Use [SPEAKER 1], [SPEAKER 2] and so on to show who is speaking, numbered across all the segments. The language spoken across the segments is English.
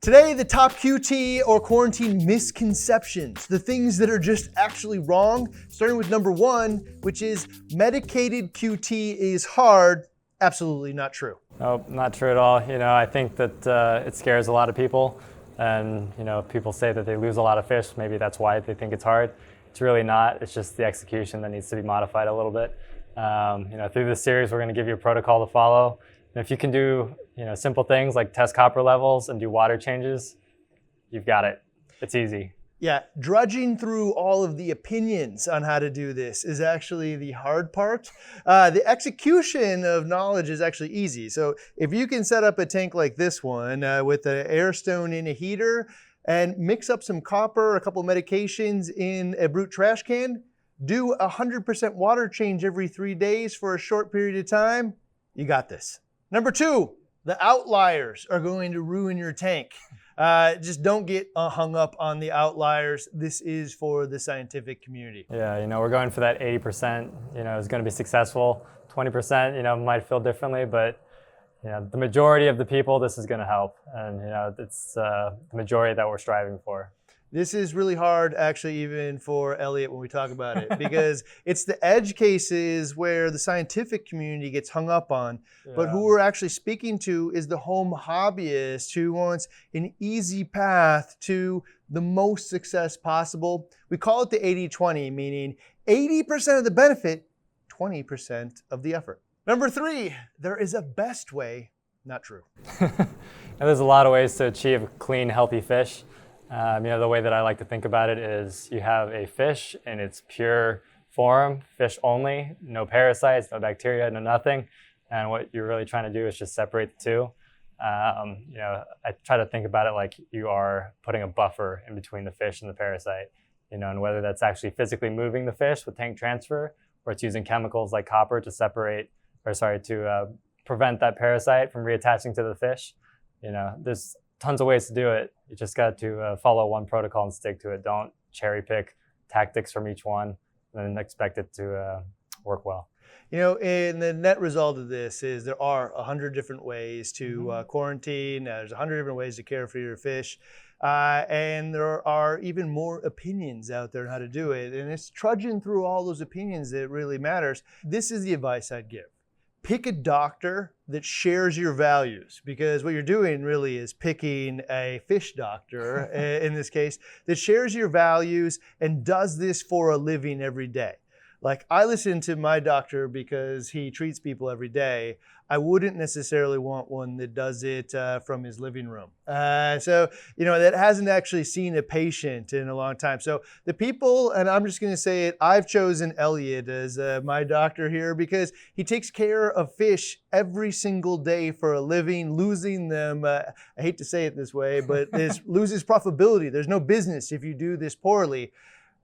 [SPEAKER 1] Today, the top QT or quarantine misconceptions, the things that are just actually wrong, starting with number one, which is medicated QT is hard. Absolutely not true.
[SPEAKER 2] Nope, not true at all. I think that it scares a lot of people, and people say that they lose a lot of fish. Maybe that's why they think it's hard. It's really not. It's just the execution that needs to be modified a little bit. Through this series, we're going to give you a protocol to follow. And if you can do simple things like test copper levels and do water changes, you've got it. It's easy.
[SPEAKER 1] Yeah, drudging through all of the opinions on how to do this is actually the hard part. The execution of knowledge is actually easy. So if you can set up a tank like this one with an air stone in a heater and mix up some copper, a couple medications in a brute trash can, do 100% water change every 3 days for a short period of time, you got this. Number two, the outliers are going to ruin your tank. Just don't get hung up on the outliers. This is for the scientific community.
[SPEAKER 2] Yeah, we're going for that 80%, is going to be successful. 20%, might feel differently, but the majority of the people, this is going to help. And, it's the majority that we're striving for.
[SPEAKER 1] This is really hard, actually, even for Elliot when we talk about it, because it's the edge cases where the scientific community gets hung up on. Yeah. But who we're actually speaking to is the home hobbyist who wants an easy path to the most success possible. We call it the 80-20, meaning 80% of the benefit, 20% of the effort. Number three, there is a best way. Not true.
[SPEAKER 2] And there's a lot of ways to achieve clean, healthy fish. The way that I like to think about it is you have a fish in its pure form, fish only, no parasites, no bacteria, no nothing. And what you're really trying to do is just separate the two. I try to think about it like you are putting a buffer in between the fish and the parasite, and whether that's actually physically moving the fish with tank transfer, or it's using chemicals like copper to prevent that parasite from reattaching to the fish. There's tons of ways to do it. You just got to follow one protocol and stick to it. Don't cherry pick tactics from each one and then expect it to work well.
[SPEAKER 1] And the net result of this is there are 100 different ways to quarantine. There's 100 different ways to care for your fish. And there are even more opinions out there on how to do it. And it's trudging through all those opinions that really matters. This is the advice I'd give. Pick a doctor that shares your values, because what you're doing really is picking a fish doctor, in this case, that shares your values and does this for a living every day. Like, I listen to my doctor because he treats people every day. I wouldn't necessarily want one that does it from his living room. That hasn't actually seen a patient in a long time. So the people, and I'm just going to say it, I've chosen Elliot as my doctor here because he takes care of fish every single day for a living, losing them. I hate to say it this way, but this loses profitability. There's no business if you do this poorly.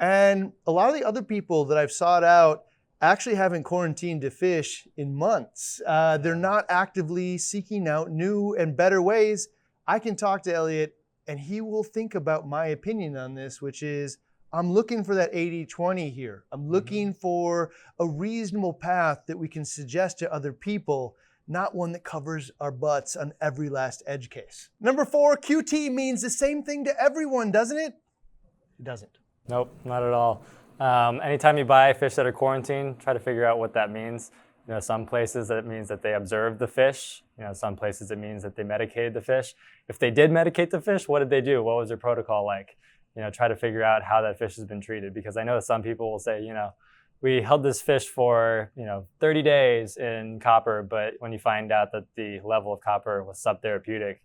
[SPEAKER 1] And a lot of the other people that I've sought out actually haven't quarantined a fish in months. They're not actively seeking out new and better ways. I can talk to Elliot and he will think about my opinion on this, which is I'm looking for that 80-20 here. I'm looking for a reasonable path that we can suggest to other people, not one that covers our butts on every last edge case. Number four, QT means the same thing to everyone, doesn't it? It doesn't.
[SPEAKER 2] Nope, not at all. Anytime you buy fish that are quarantined, try to figure out what that means. Some places that means that they observed the fish. Some places it means that they medicated the fish. If they did medicate the fish, what did they do? What was their protocol like? Try to figure out how that fish has been treated, because I know some people will say, we held this fish for 30 days in copper, but when you find out that the level of copper was subtherapeutic,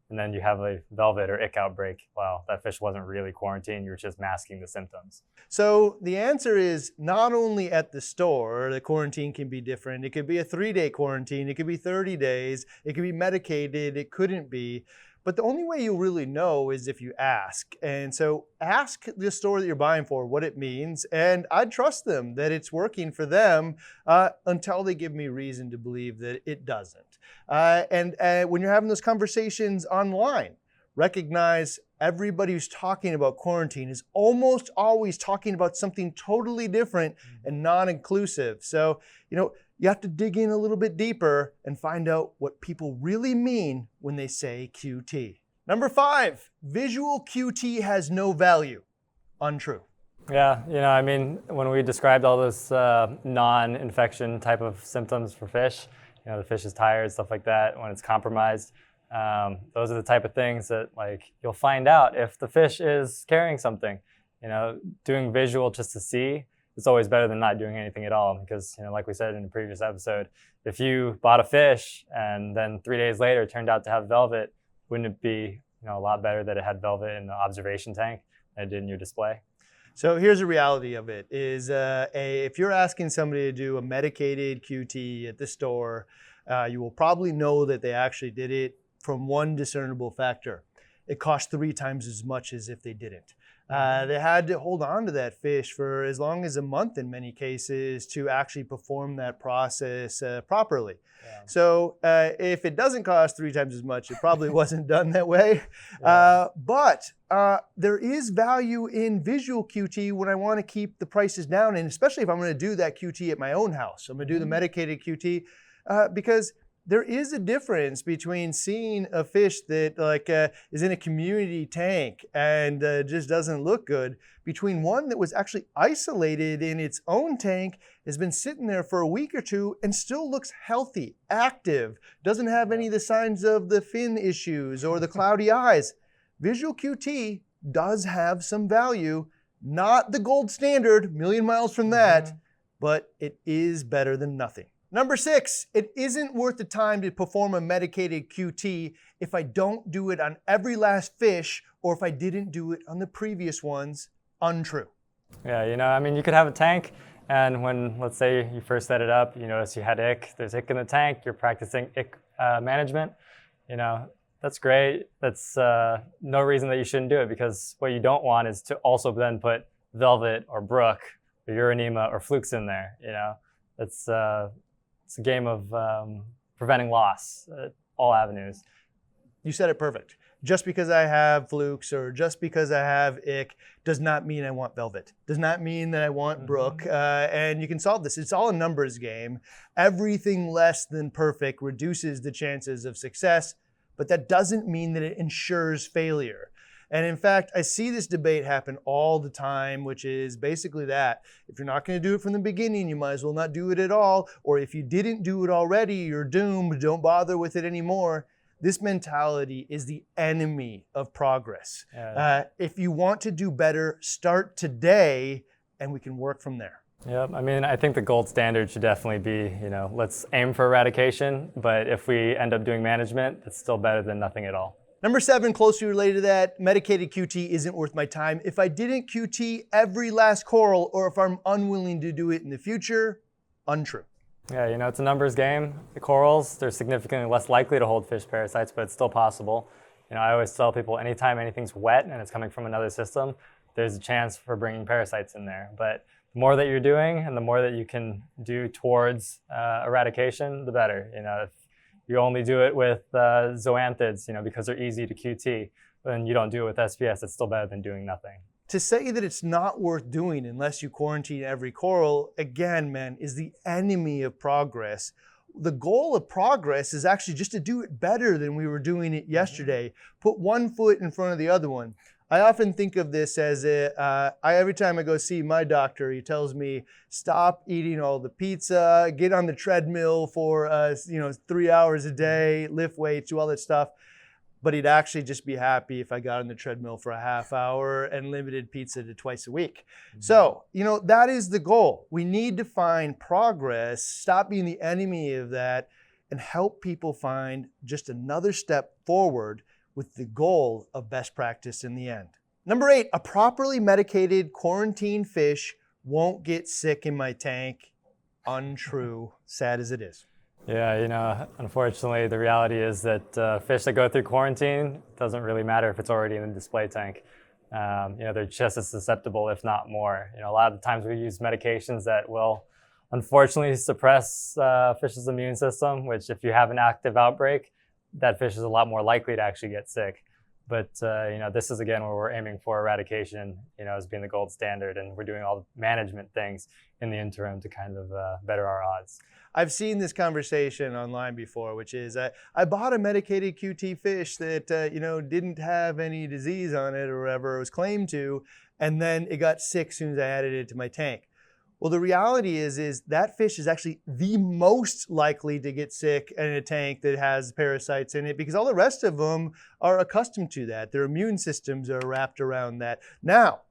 [SPEAKER 2] and then you have a velvet or ick outbreak, well, that fish wasn't really quarantined, you were just masking the symptoms.
[SPEAKER 1] So the answer is not only at the store, the quarantine can be different. It could be a 3-day quarantine, it could be 30 days, it could be medicated, it couldn't be. But the only way you'll really know is if you ask. And so ask the store that you're buying for what it means, and I trust them that it's working for them until they give me reason to believe that it doesn't. And when you're having those conversations online, recognize everybody who's talking about quarantine is almost always talking about something totally different and non-inclusive. So, you have to dig in a little bit deeper and find out what people really mean when they say QT. Number 5, visual QT has no value. Untrue.
[SPEAKER 2] Yeah, I mean, when we described all those non-infection type of symptoms for fish, the fish is tired, stuff like that, when it's compromised, those are the type of things that you'll find out if the fish is carrying something. Doing visual just to see, it's always better than not doing anything at all, because like we said in the previous episode, if you bought a fish and then 3 days later it turned out to have velvet, wouldn't it be a lot better that it had velvet in the observation tank than it did in your display?
[SPEAKER 1] So here's the reality of it is if you're asking somebody to do a medicated QT at the store, you will probably know that they actually did it from one discernible factor. It cost 3 times as much as if they didn't. They had to hold on to that fish for as long as a month in many cases to actually perform that process properly. Yeah. So if it doesn't cost 3 times as much, it probably wasn't done that way. Yeah. But there is value in visual QT when I want to keep the prices down, and especially if I'm going to do that QT at my own house. I'm going to do the medicated QT because there is a difference between seeing a fish that is in a community tank and just doesn't look good, between one that was actually isolated in its own tank, has been sitting there for a week or 2 and still looks healthy, active, doesn't have any of the signs of the fin issues or the cloudy eyes. Visual QT does have some value, not the gold standard, million miles from that, but it is better than nothing. Number 6, it isn't worth the time to perform a medicated QT if I don't do it on every last fish or if I didn't do it on the previous ones. Untrue.
[SPEAKER 2] Yeah, I mean, you could have a tank, and when, let's say, you first set it up, you notice you had ick, there's ick in the tank, you're practicing ick management, that's great. That's no reason that you shouldn't do it, because what you don't want is to also then put velvet or brook or uranema or flukes in there, It's a game of preventing loss at all avenues.
[SPEAKER 1] You said it perfect. Just because I have flukes or just because I have ick does not mean I want velvet. Does not mean that I want brook. And you can solve this. It's all a numbers game. Everything less than perfect reduces the chances of success, but that doesn't mean that it ensures failure. And in fact, I see this debate happen all the time, which is basically that if you're not going to do it from the beginning, you might as well not do it at all. Or if you didn't do it already, you're doomed. Don't bother with it anymore. This mentality is the enemy of progress. If you want to do better, start today and we can work from there.
[SPEAKER 2] Yep. I mean, I think the gold standard should definitely be, let's aim for eradication. But if we end up doing management, it's still better than nothing at all.
[SPEAKER 1] Number 7, closely related to that, medicated QT isn't worth my time if I didn't QT every last coral or if I'm unwilling to do it in the future. Untrue.
[SPEAKER 2] Yeah, it's a numbers game. The corals, they're significantly less likely to hold fish parasites, but it's still possible. I always tell people anytime anything's wet and it's coming from another system, there's a chance for bringing parasites in there. But the more that you're doing and the more that you can do towards eradication, the better. If you only do it with zoanthids, because they're easy to QT, then you don't do it with SPS, it's still better than doing nothing.
[SPEAKER 1] To say that it's not worth doing unless you quarantine every coral, again, man, is the enemy of progress. The goal of progress is actually just to do it better than we were doing it yesterday. Put one foot in front of the other one. I often think of this as every time I go see my doctor, he tells me, stop eating all the pizza, get on the treadmill for 3 hours a day, lift weights, do all that stuff. But he'd actually just be happy if I got on the treadmill for a half hour and limited pizza to twice a week. So, that is the goal. We need to find progress, stop being the enemy of that, and help people find just another step forward with the goal of best practice in the end. Number 8, a properly medicated quarantined fish won't get sick in my tank. Untrue, sad as it is.
[SPEAKER 2] Yeah, unfortunately, the reality is that fish that go through quarantine, it doesn't really matter if it's already in the display tank. They're just as susceptible, if not more. A lot of the times we use medications that will unfortunately suppress fish's immune system, which if you have an active outbreak, that fish is a lot more likely to actually get sick. But this is again where we're aiming for eradication, as being the gold standard, and we're doing all the management things in the interim to kind of better our odds.
[SPEAKER 1] I've seen this conversation online before, which is I bought a medicated QT fish that didn't have any disease on it or whatever it was claimed to, and then it got sick as soon as I added it to my tank. Well, the reality is that fish is actually the most likely to get sick in a tank that has parasites in it, because all the rest of them are accustomed to that. Their immune systems are wrapped around that. Now,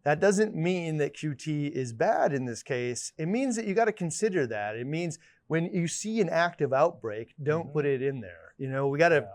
[SPEAKER 1] that doesn't mean that QT is bad in this case. It means that you got to consider that. It means when you see an active outbreak, don't put it in there. We got to,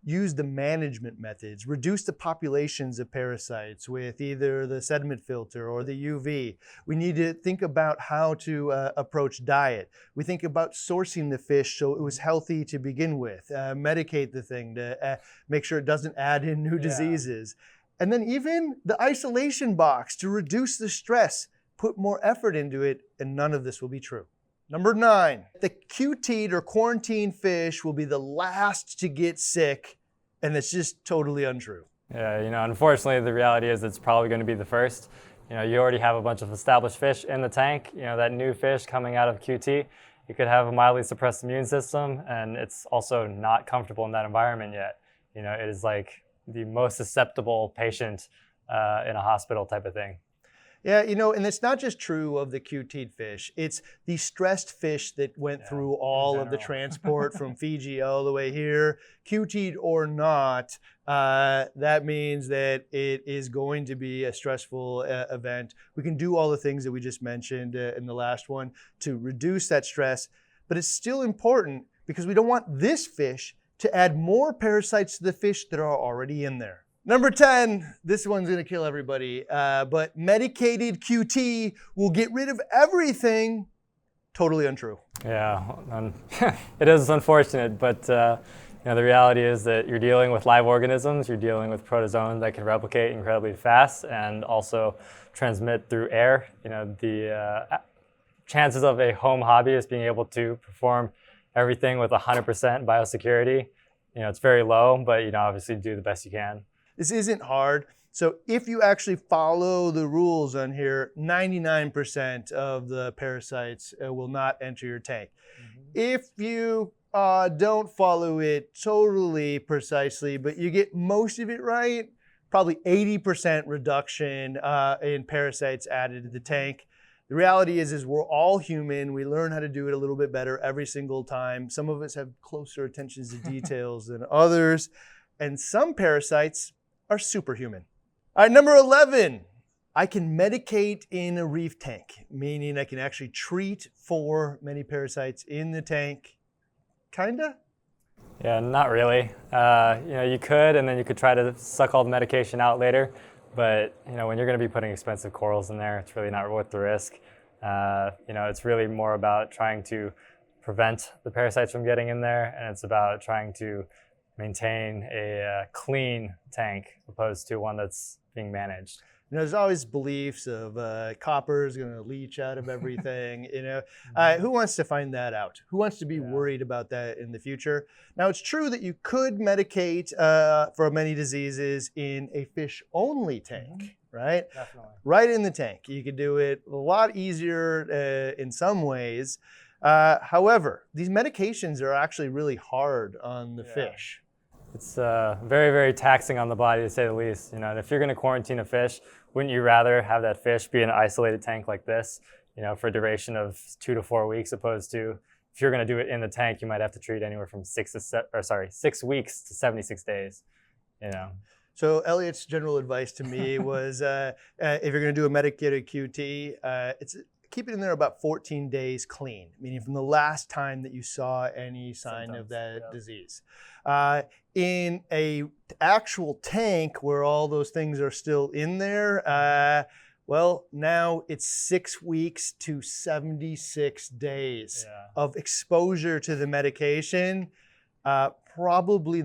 [SPEAKER 1] use the management methods, reduce the populations of parasites with either the sediment filter or the UV. We need to think about how to approach diet. We think about sourcing the fish so it was healthy to begin with, medicate the thing to make sure it doesn't add in new diseases. And then even the isolation box to reduce the stress, put more effort into it, and none of this will be true. Number 9, the QT'd or quarantined fish will be the last to get sick, and it's just totally untrue.
[SPEAKER 2] Yeah, unfortunately, the reality is it's probably going to be the first. You already have a bunch of established fish in the tank. That new fish coming out of QT, it could have a mildly suppressed immune system, and it's also not comfortable in that environment yet. It is like the most susceptible patient in a hospital type of thing.
[SPEAKER 1] Yeah, and it's not just true of the QT'd fish. It's the stressed fish that went through all of the transport from Fiji all the way here. QT'd or not, that means that it is going to be a stressful event. We can do all the things that we just mentioned in the last one to reduce that stress, but it's still important because we don't want this fish to add more parasites to the fish that are already in there. Number 10, this one's gonna kill everybody, but medicated QT will get rid of everything. Totally untrue.
[SPEAKER 2] Yeah, it is unfortunate, but the reality is that you're dealing with live organisms, you're dealing with protozoans that can replicate incredibly fast and also transmit through air. The chances of a home hobbyist being able to perform everything with 100% biosecurity, it's very low, but obviously do the best you can.
[SPEAKER 1] This isn't hard. So if you actually follow the rules on here, 99% of the parasites will not enter your tank. If you don't follow it totally precisely, but you get most of it right, probably 80% reduction in parasites added to the tank. The reality is we're all human. We learn how to do it a little bit better every single time. Some of us have closer attentions to details than others, and some parasites are superhuman. All right, number 11, I can medicate in a reef tank, meaning I can actually treat for many parasites in the tank. Kinda?
[SPEAKER 2] Yeah, not really. You could, and then you could try to suck all the medication out later. But when you're going to be putting expensive corals in there, it's really not worth the risk. It's really more about trying to prevent the parasites from getting in there, and it's about trying to maintain a clean tank opposed to one that's being managed.
[SPEAKER 1] There's always beliefs of copper is going to leach out of everything. Who wants to find that out? Who wants to be worried about that in the future? Now, it's true that you could medicate for many diseases in a fish-only tank, right?
[SPEAKER 2] Definitely.
[SPEAKER 1] Right in the tank. You could do it a lot easier in some ways. However, these medications are actually really hard on the fish.
[SPEAKER 2] It's very, very taxing on the body, to say the least. And if you're going to quarantine a fish, wouldn't you rather have that fish be in an isolated tank like this, for a duration of 2 to 4 weeks, opposed to if you're going to do it in the tank, you might have to treat anywhere from 6 weeks to 76 days.
[SPEAKER 1] So Elliot's general advice to me was, if you're going to do a medicated QT, keep it in there about 14 days clean, meaning from the last time that you saw any sign of that disease. In a actual tank where all those things are still in there, now it's 6 weeks to 76 days of exposure to the medication. Probably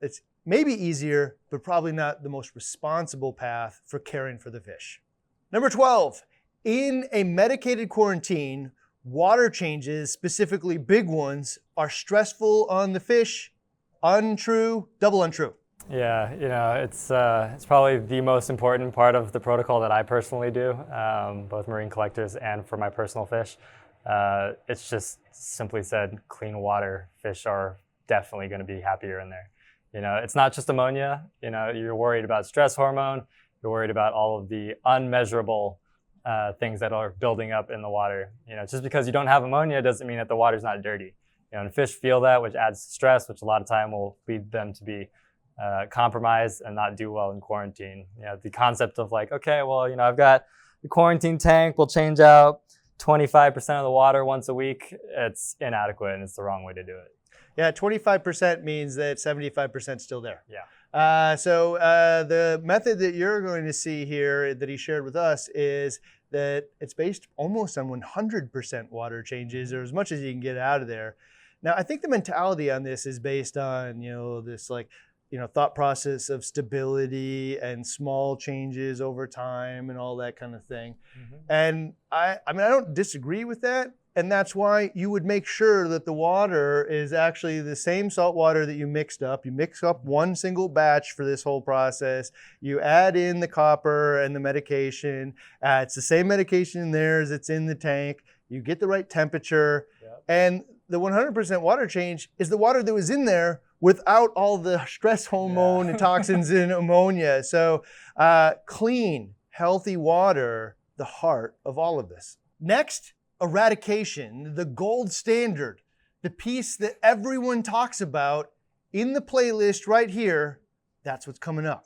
[SPEAKER 1] it's maybe easier, but probably not the most responsible path for caring for the fish. Number 12, in a medicated quarantine, water changes, specifically big ones, are stressful on the fish. Untrue, double untrue.
[SPEAKER 2] Yeah, it's probably the most important part of the protocol that I personally do, both marine collectors and for my personal fish. It's just simply said, clean water. Fish are definitely going to be happier in there. It's not just ammonia. You're worried about stress hormone. You're worried about all of the unmeasurable things that are building up in the water. Just because you don't have ammonia doesn't mean that the water's not dirty. And fish feel that, which adds stress, which a lot of time will lead them to be compromised and not do well in quarantine. The concept of like, okay, well, I've got the quarantine tank, we'll change out 25% of the water once a week. It's inadequate and it's the wrong way to do it.
[SPEAKER 1] Yeah, 25% means that 75% is still there.
[SPEAKER 2] Yeah.
[SPEAKER 1] So the method that you're going to see here that he shared with us is that it's based almost on 100% water changes, or as much as you can get out of there. Now, I think the mentality on this is based on, this thought process of stability and small changes over time and all that kind of thing. Mm-hmm. And I don't disagree with that. And that's why you would make sure that the water is actually the same salt water that you mixed up. You mix up one single batch for this whole process. You add in the copper and the medication. It's the same medication in there as it's in the tank. You get the right temperature. Yep. And the 100% water change is the water that was in there without all the stress hormone and toxins and ammonia. So clean, healthy water, the heart of all of this. Next, eradication, the gold standard, the piece that everyone talks about in the playlist right here. That's what's coming up.